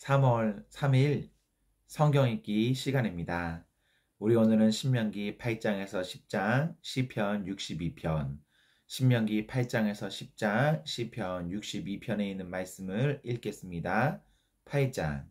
3월 3일 성경 읽기 시간입니다. 우리 오늘은 신명기 8장에서 10장, 시편 62편, 신명기 8장에서 10장, 시편 62편에 있는 말씀을 읽겠습니다. 8장.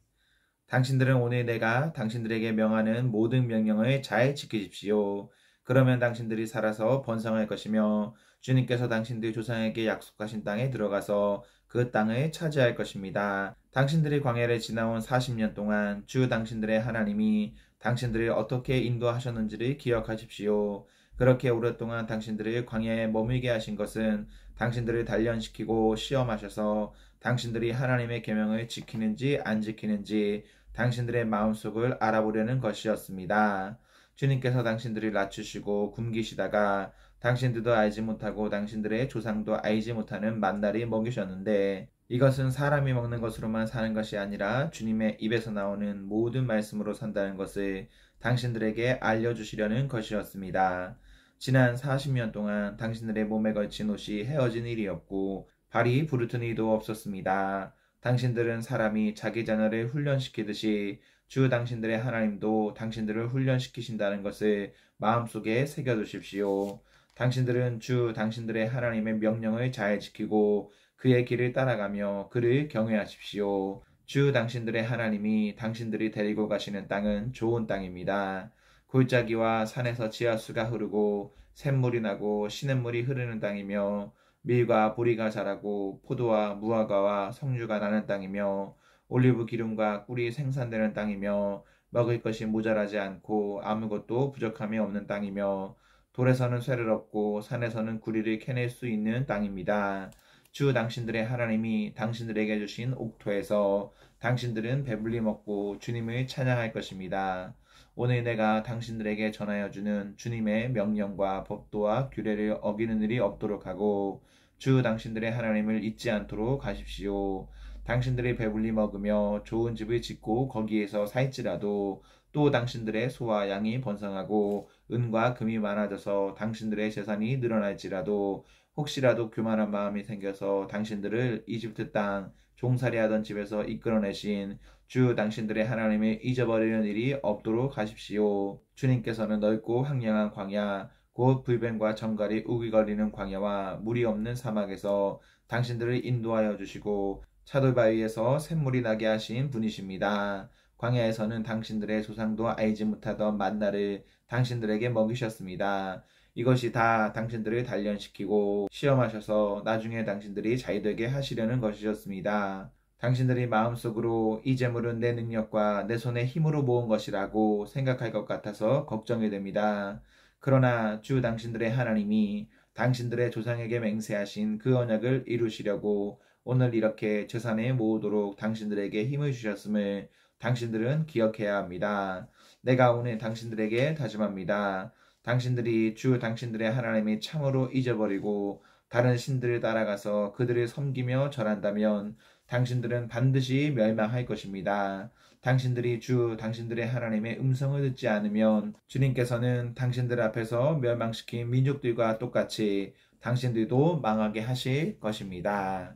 당신들은 오늘 내가 당신들에게 명하는 모든 명령을 잘 지키십시오. 그러면 당신들이 살아서 번성할 것이며 주님께서 당신들 조상에게 약속하신 땅에 들어가서 그 땅을 차지할 것입니다. 당신들이 광야를 지나온 40년 동안 주 당신들의 하나님이 당신들을 어떻게 인도하셨는지를 기억하십시오. 그렇게 오랫동안 당신들을 광야에 머물게 하신 것은 당신들을 단련시키고 시험하셔서 당신들이 하나님의 계명을 지키는지 안 지키는지 당신들의 마음속을 알아보려는 것이었습니다. 주님께서 당신들을 낮추시고 굶기시다가 당신들도 알지 못하고 당신들의 조상도 알지 못하는 만나를 먹이셨는데 이것은 사람이 먹는 것으로만 사는 것이 아니라 주님의 입에서 나오는 모든 말씀으로 산다는 것을 당신들에게 알려주시려는 것이었습니다. 지난 40년 동안 당신들의 몸에 걸친 옷이 헤어진 일이 없고 발이 부르튼 일도 없었습니다. 당신들은 사람이 자기 자녀를 훈련시키듯이 주 당신들의 하나님도 당신들을 훈련시키신다는 것을 마음속에 새겨두십시오. 당신들은 주 당신들의 하나님의 명령을 잘 지키고 그의 길을 따라가며 그를 경외하십시오. 주 당신들의 하나님이 당신들이 데리고 가시는 땅은 좋은 땅입니다. 골짜기와 산에서 지하수가 흐르고 샘물이 나고 시냇물이 흐르는 땅이며 밀과 보리가 자라고 포도와 무화과와 석류가 나는 땅이며 올리브 기름과 꿀이 생산되는 땅이며 먹을 것이 모자라지 않고 아무것도 부족함이 없는 땅이며 돌에서는 쇠를 얻고 산에서는 구리를 캐낼 수 있는 땅입니다. 주 당신들의 하나님이 당신들에게 주신 옥토에서 당신들은 배불리 먹고 주님을 찬양할 것입니다. 오늘 내가 당신들에게 전하여 주는 주님의 명령과 법도와 규례를 어기는 일이 없도록 하고 주 당신들의 하나님을 잊지 않도록 하십시오. 당신들이 배불리 먹으며 좋은 집을 짓고 거기에서 살지라도 또 당신들의 소와 양이 번성하고 은과 금이 많아져서 당신들의 재산이 늘어날지라도 혹시라도 교만한 마음이 생겨서 당신들을 이집트 땅 종살이하던 집에서 이끌어내신 주 당신들의 하나님을 잊어버리는 일이 없도록 하십시오. 주님께서는 넓고 황량한 광야 곧 불뱀과 정갈이 우기거리는 광야와 물이 없는 사막에서 당신들을 인도하여 주시고 차돌바위에서 샘물이 나게 하신 분이십니다. 광야에서는 당신들의 조상도 알지 못하던 만나를 당신들에게 먹이셨습니다. 이것이 다 당신들을 단련시키고 시험하셔서 나중에 당신들이 잘되게 하시려는 것이었습니다. 당신들이 마음속으로 이 재물은 내 능력과 내 손의 힘으로 모은 것이라고 생각할 것 같아서 걱정이 됩니다. 그러나 주 당신들의 하나님이 당신들의 조상에게 맹세하신 그 언약을 이루시려고 오늘 이렇게 재산에 모으도록 당신들에게 힘을 주셨음을 당신들은 기억해야 합니다. 내가 오늘 당신들에게 다짐합니다. 당신들이 주 당신들의 하나님이 참으로 잊어버리고 다른 신들을 따라가서 그들을 섬기며 절한다면 당신들은 반드시 멸망할 것입니다. 당신들이 주 당신들의 하나님의 음성을 듣지 않으면 주님께서는 당신들 앞에서 멸망시킨 민족들과 똑같이 당신들도 망하게 하실 것입니다.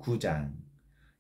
9장.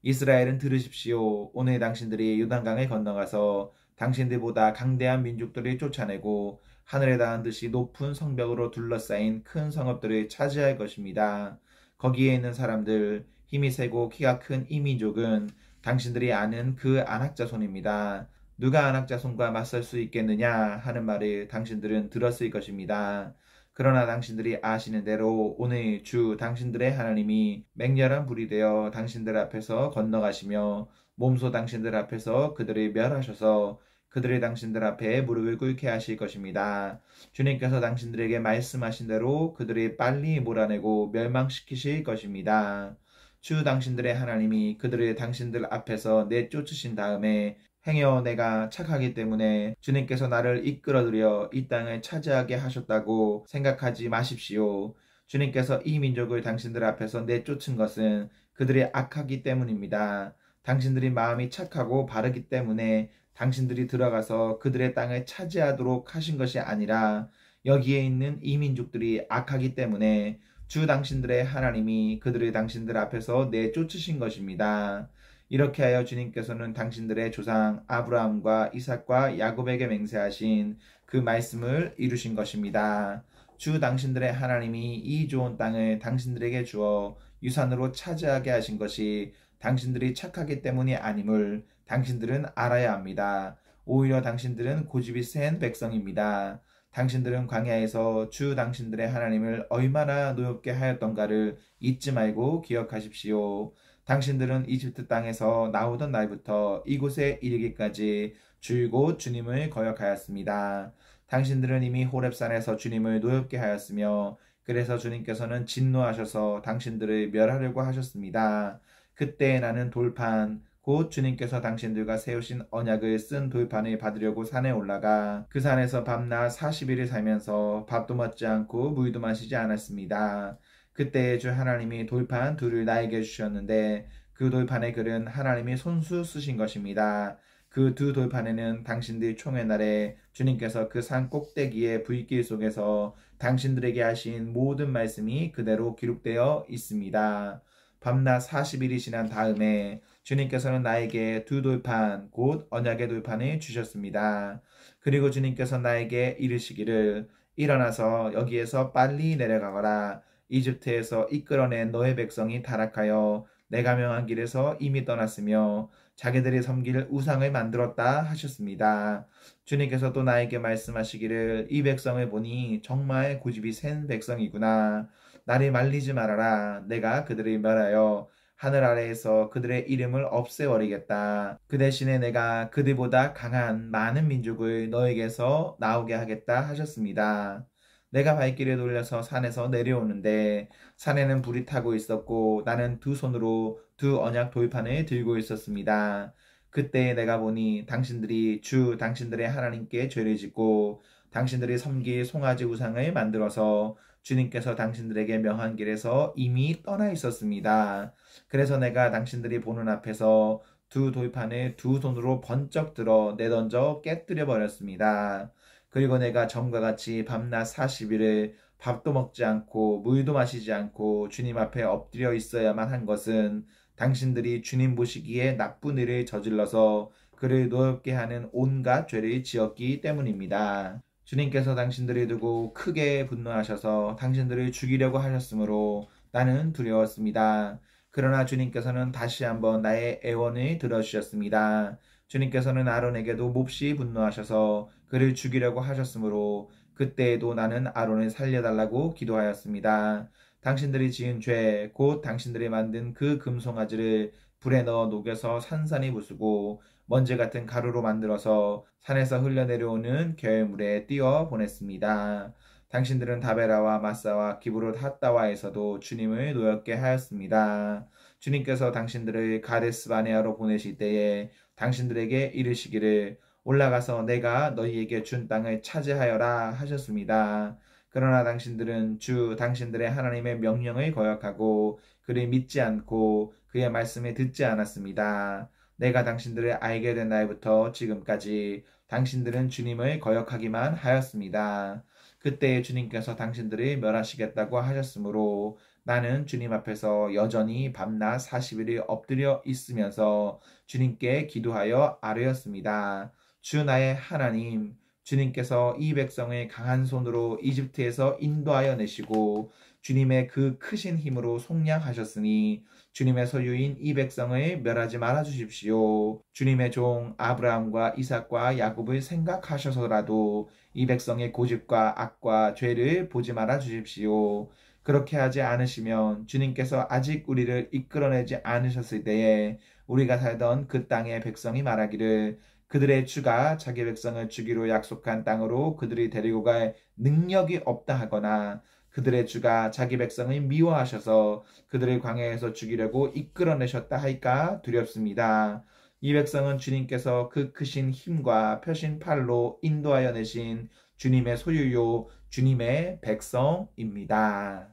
이스라엘은 들으십시오. 오늘 당신들이 요단강을 건너가서 당신들보다 강대한 민족들을 쫓아내고 하늘에 닿은 듯이 높은 성벽으로 둘러싸인 큰 성읍들을 차지할 것입니다. 거기에 있는 사람들, 힘이 세고 키가 큰 이 민족은 당신들이 아는 그 안악자손입니다. 누가 안악자손과 맞설 수 있겠느냐 하는 말을 당신들은 들었을 것입니다. 그러나 당신들이 아시는 대로 오늘 주 당신들의 하나님이 맹렬한 불이 되어 당신들 앞에서 건너가시며 몸소 당신들 앞에서 그들을 멸하셔서 그들이 당신들 앞에 무릎을 꿇게 하실 것입니다. 주님께서 당신들에게 말씀하신 대로 그들을 빨리 몰아내고 멸망시키실 것입니다. 주 당신들의 하나님이 그들을 당신들 앞에서 내쫓으신 다음에 행여 내가 착하기 때문에 주님께서 나를 이끌어들여 이 땅을 차지하게 하셨다고 생각하지 마십시오. 주님께서 이 민족을 당신들 앞에서 내쫓은 것은 그들이 악하기 때문입니다. 당신들이 마음이 착하고 바르기 때문에 당신들이 들어가서 그들의 땅을 차지하도록 하신 것이 아니라 여기에 있는 이 민족들이 악하기 때문에 주 당신들의 하나님이 그들을 당신들 앞에서 내쫓으신 것입니다. 이렇게 하여 주님께서는 당신들의 조상 아브라함과 이삭과 야곱에게 맹세하신 그 말씀을 이루신 것입니다. 주 당신들의 하나님이 이 좋은 땅을 당신들에게 주어 유산으로 차지하게 하신 것이 당신들이 착하기 때문이 아님을 당신들은 알아야 합니다. 오히려 당신들은 고집이 센 백성입니다. 당신들은 광야에서 주 당신들의 하나님을 얼마나 노엽게 하였던가를 잊지 말고 기억하십시오. 당신들은 이집트 땅에서 나오던 날부터 이곳에 이르기까지 줄곧 주님을 거역하였습니다. 당신들은 이미 호렙산에서 주님을 노엽게 하였으며 그래서 주님께서는 진노하셔서 당신들을 멸하려고 하셨습니다. 그때 나는 돌판 곧 주님께서 당신들과 세우신 언약을 쓴 돌판을 받으려고 산에 올라가 그 산에서 밤낮 40일을 살면서 밥도 먹지 않고 물도 마시지 않았습니다. 그때 주 하나님이 돌판 둘을 나에게 주셨는데 그 돌판의 글은 하나님이 손수 쓰신 것입니다. 그 두 돌판에는 당신들 총회 날에 주님께서 그 산 꼭대기의 불길 속에서 당신들에게 하신 모든 말씀이 그대로 기록되어 있습니다. 밤낮 40일이 지난 다음에 주님께서는 나에게 두 돌판 곧 언약의 돌판을 주셨습니다. 그리고 주님께서 나에게 이르시기를 일어나서 여기에서 빨리 내려가거라. 이집트에서 이끌어낸 너의 백성이 타락하여 내가 명한 길에서 이미 떠났으며 자기들이 섬길 우상을 만들었다 하셨습니다. 주님께서 또 나에게 말씀하시기를 이 백성을 보니 정말 고집이 센 백성이구나. 나를 말리지 말아라. 내가 그들을 멸하여 하늘 아래에서 그들의 이름을 없애버리겠다. 그 대신에 내가 그들보다 강한 많은 민족을 너에게서 나오게 하겠다 하셨습니다. 내가 발길을 돌려서 산에서 내려오는데 산에는 불이 타고 있었고 나는 두 손으로 두 언약 돌판을 들고 있었습니다. 그때 내가 보니 당신들이 주 당신들의 하나님께 죄를 짓고 당신들이 섬길 송아지 우상을 만들어서 주님께서 당신들에게 명한 길에서 이미 떠나 있었습니다. 그래서 내가 당신들이 보는 앞에서 두 돌판을 두 손으로 번쩍 들어 내던져 깨뜨려 버렸습니다. 그리고 내가 전과 같이 밤낮 40일을 밥도 먹지 않고 물도 마시지 않고 주님 앞에 엎드려 있어야만 한 것은 당신들이 주님 보시기에 나쁜 일을 저질러서 그를 노엽게 하는 온갖 죄를 지었기 때문입니다. 주님께서 당신들을 두고 크게 분노하셔서 당신들을 죽이려고 하셨으므로 나는 두려웠습니다. 그러나 주님께서는 다시 한번 나의 애원을 들어주셨습니다. 주님께서는 아론에게도 몹시 분노하셔서 그를 죽이려고 하셨으므로 그때에도 나는 아론을 살려달라고 기도하였습니다. 당신들이 지은 죄, 곧 당신들이 만든 그 금송아지를 불에 넣어 녹여서 산산이 부수고 먼지 같은 가루로 만들어서 산에서 흘러내려오는 겨울물에 띄워 보냈습니다. 당신들은 다베라와 마사와 기브롯 핫다와에서도 주님을 노엽게 하였습니다. 주님께서 당신들을 가데스 바네아로 보내실 때에 당신들에게 이르시기를 올라가서 내가 너희에게 준 땅을 차지하여라 하셨습니다. 그러나 당신들은 주 당신들의 하나님의 명령을 거역하고 그를 믿지 않고 그의 말씀을 듣지 않았습니다. 내가 당신들을 알게 된 날부터 지금까지 당신들은 주님을 거역하기만 하였습니다. 그때 주님께서 당신들을 멸하시겠다고 하셨으므로 나는 주님 앞에서 여전히 밤낮 40일을 엎드려 있으면서 주님께 기도하여 아뢰었습니다. 주 나의 하나님, 주님께서 이 백성을 강한 손으로 이집트에서 인도하여 내시고 주님의 그 크신 힘으로 속량하셨으니 주님의 소유인 이 백성을 멸하지 말아 주십시오. 주님의 종 아브라함과 이삭과 야곱을 생각하셔서라도 이 백성의 고집과 악과 죄를 보지 말아 주십시오. 그렇게 하지 않으시면 주님께서 아직 우리를 이끌어내지 않으셨을 때에 우리가 살던 그 땅의 백성이 말하기를 그들의 주가 자기 백성을 주기로 약속한 땅으로 그들이 데리고 갈 능력이 없다 하거나 그들의 주가 자기 백성을 미워하셔서 그들을 광야에서 죽이려고 이끌어내셨다 할까 두렵습니다. 이 백성은 주님께서 그 크신 힘과 펴신 팔로 인도하여 내신 주님의 소유요 주님의 백성입니다.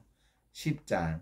10장.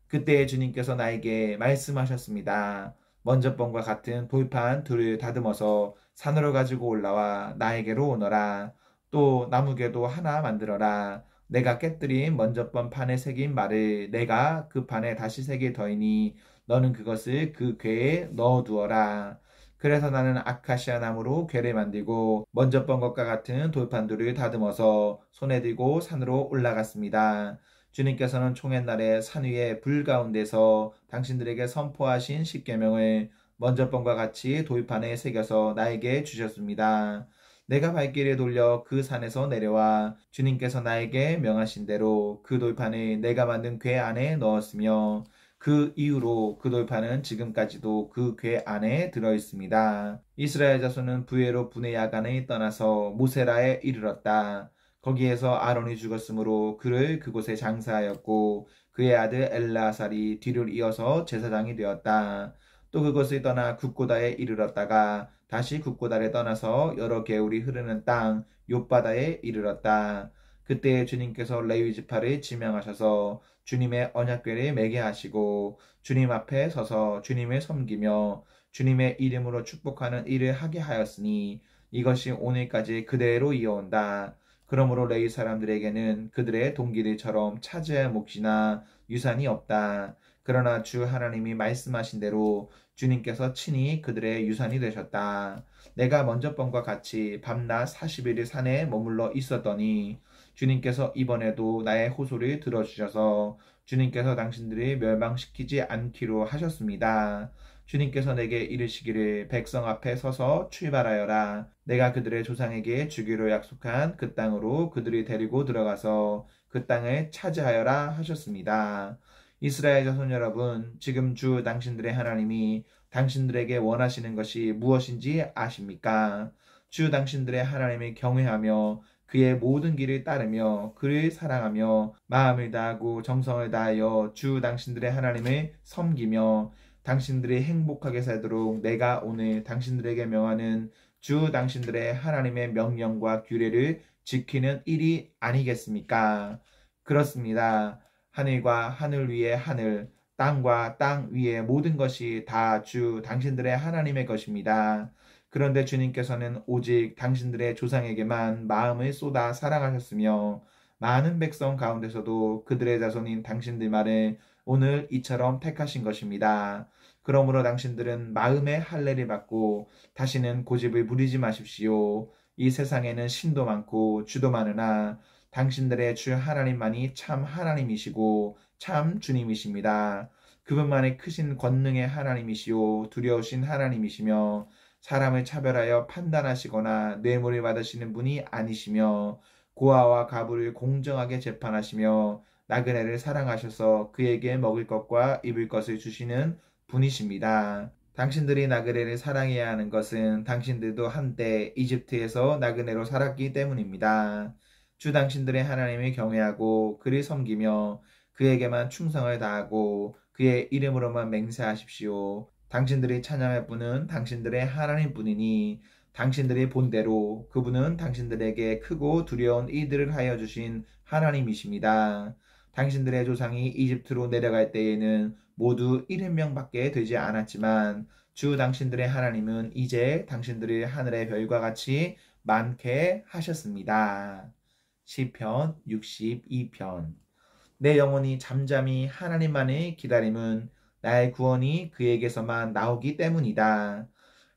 그때 주님께서 나에게 말씀하셨습니다. 먼저 번과 같은 돌판 둘을 다듬어서 산으로 가지고 올라와 나에게로 오너라. 또 나무개도 하나 만들어라. 내가 깨뜨린 먼저 번 판에 새긴 말을 내가 그 판에 다시 새길 터이니 너는 그것을 그 궤에 넣어두어라. 그래서 나는 아카시아 나무로 궤를 만들고 먼저 번 것과 같은 돌판들을 다듬어서 손에 들고 산으로 올라갔습니다. 주님께서는 총회날에 산 위에 불 가운데서 당신들에게 선포하신 십계명을 먼저 번과 같이 돌판에 새겨서 나에게 주셨습니다. 내가 발길을 돌려 그 산에서 내려와 주님께서 나에게 명하신 대로 그 돌판을 내가 만든 궤 안에 넣었으며 그 이후로 그 돌판은 지금까지도 그 궤 안에 들어 있습니다. 이스라엘 자손은 부에로 분의 야간에 떠나서 모세라에 이르렀다. 거기에서 아론이 죽었으므로 그를 그곳에 장사하였고 그의 아들 엘라살이 뒤를 이어서 제사장이 되었다. 또 그것을 떠나 굽고다에 이르렀다가 다시 굽고다를 떠나서 여러 개울이 흐르는 땅 욥바다에 이르렀다. 그때 주님께서 레위 지파를 지명하셔서 주님의 언약궤를 매게 하시고 주님 앞에 서서 주님을 섬기며 주님의 이름으로 축복하는 일을 하게 하였으니 이것이 오늘까지 그대로 이어온다. 그러므로 레위 사람들에게는 그들의 동기들처럼 차지할 몫이나 유산이 없다. 그러나 주 하나님이 말씀하신 대로 주님께서 친히 그들의 유산이 되셨다. 내가 먼저 번과 같이 밤낮 40일을 산에 머물러 있었더니 주님께서 이번에도 나의 호소를 들어주셔서 주님께서 당신들을 멸망시키지 않기로 하셨습니다. 주님께서 내게 이르시기를 백성 앞에 서서 출발하여라. 내가 그들의 조상에게 주기로 약속한 그 땅으로 그들이 데리고 들어가서 그 땅을 차지하여라 하셨습니다. 이스라엘 자손 여러분, 지금 주 당신들의 하나님이 당신들에게 원하시는 것이 무엇인지 아십니까? 주 당신들의 하나님을 경외하며 그의 모든 길을 따르며 그를 사랑하며 마음을 다하고 정성을 다하여 주 당신들의 하나님을 섬기며 당신들이 행복하게 살도록 내가 오늘 당신들에게 명하는 주 당신들의 하나님의 명령과 규례를 지키는 일이 아니겠습니까? 그렇습니다. 하늘과 하늘 위에 하늘, 땅과 땅 위에 모든 것이 다 주 당신들의 하나님의 것입니다. 그런데 주님께서는 오직 당신들의 조상에게만 마음을 쏟아 사랑하셨으며 많은 백성 가운데서도 그들의 자손인 당신들만을 오늘 이처럼 택하신 것입니다. 그러므로 당신들은 마음의 할례를 받고 다시는 고집을 부리지 마십시오. 이 세상에는 신도 많고 주도 많으나 당신들의 주 하나님만이 참 하나님이시고 참 주님이십니다. 그분만의 크신 권능의 하나님이시오 두려우신 하나님이시며 사람을 차별하여 판단하시거나 뇌물을 받으시는 분이 아니시며 고아와 가부를 공정하게 재판하시며 나그네를 사랑하셔서 그에게 먹을 것과 입을 것을 주시는 분이십니다. 당신들이 나그네를 사랑해야 하는 것은 당신들도 한때 이집트에서 나그네로 살았기 때문입니다. 주 당신들의 하나님을 경외하고 그를 섬기며 그에게만 충성을 다하고 그의 이름으로만 맹세하십시오. 당신들이 찬양할 분은 당신들의 하나님뿐이니 당신들이 본대로 그분은 당신들에게 크고 두려운 이들을 하여 주신 하나님이십니다. 당신들의 조상이 이집트로 내려갈 때에는 모두 70명밖에 되지 않았지만 주 당신들의 하나님은 이제 당신들을 하늘의 별과 같이 많게 하셨습니다. 시편 62편. 내 영혼이 잠잠히 하나님만을 기다림은 나의 구원이 그에게서만 나오기 때문이다.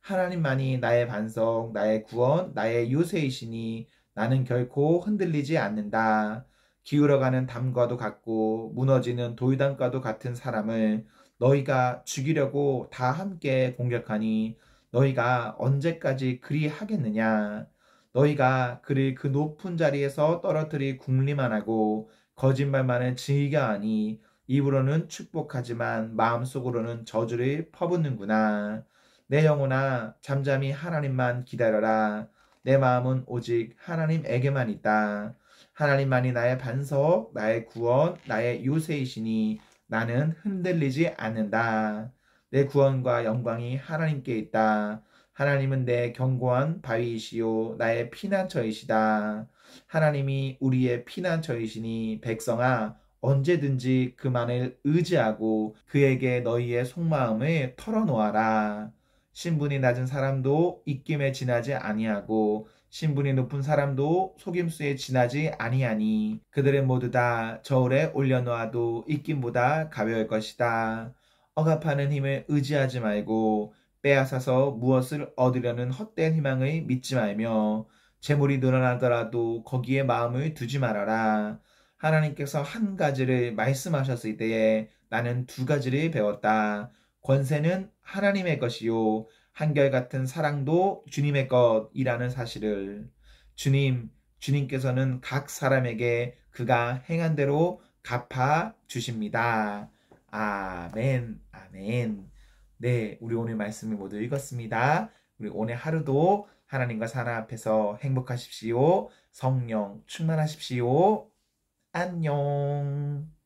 하나님만이 나의 반석, 나의 구원, 나의 요새이시니 나는 결코 흔들리지 않는다. 기울어가는 담과도 같고 무너지는 돌담과도 같은 사람을 너희가 죽이려고 다 함께 공격하니 너희가 언제까지 그리 하겠느냐? 너희가 그를 그 높은 자리에서 떨어뜨릴 궁리만 하고 거짓말만을 즐겨하니 입으로는 축복하지만 마음속으로는 저주를 퍼붓는구나. 내 영혼아 잠잠히 하나님만 기다려라. 내 마음은 오직 하나님에게만 있다. 하나님만이 나의 반석, 나의 구원, 나의 요새이시니 나는 흔들리지 않는다. 내 구원과 영광이 하나님께 있다. 하나님은 내 견고한 바위이시요 나의 피난처이시다. 하나님이 우리의 피난처이시니 백성아 언제든지 그만을 의지하고 그에게 너희의 속마음을 털어놓아라. 신분이 낮은 사람도 입김에 지나지 아니하고 신분이 높은 사람도 속임수에 지나지 아니하니 그들은 모두 다 저울에 올려놓아도 입김보다 가벼울 것이다. 억압하는 힘을 의지하지 말고 빼앗아서 무엇을 얻으려는 헛된 희망을 믿지 말며 재물이 늘어나더라도 거기에 마음을 두지 말아라. 하나님께서 한 가지를 말씀하셨을 때에 나는 두 가지를 배웠다. 권세는 하나님의 것이요. 한결같은 사랑도 주님의 것이라는 사실을. 주님께서는 각 사람에게 그가 행한 대로 갚아 주십니다. 아멘, 아멘. 네, 우리 오늘 말씀을 모두 읽었습니다. 우리 오늘 하루도 하나님과 사랑 앞에서 행복하십시오. 성령 충만하십시오. 안녕.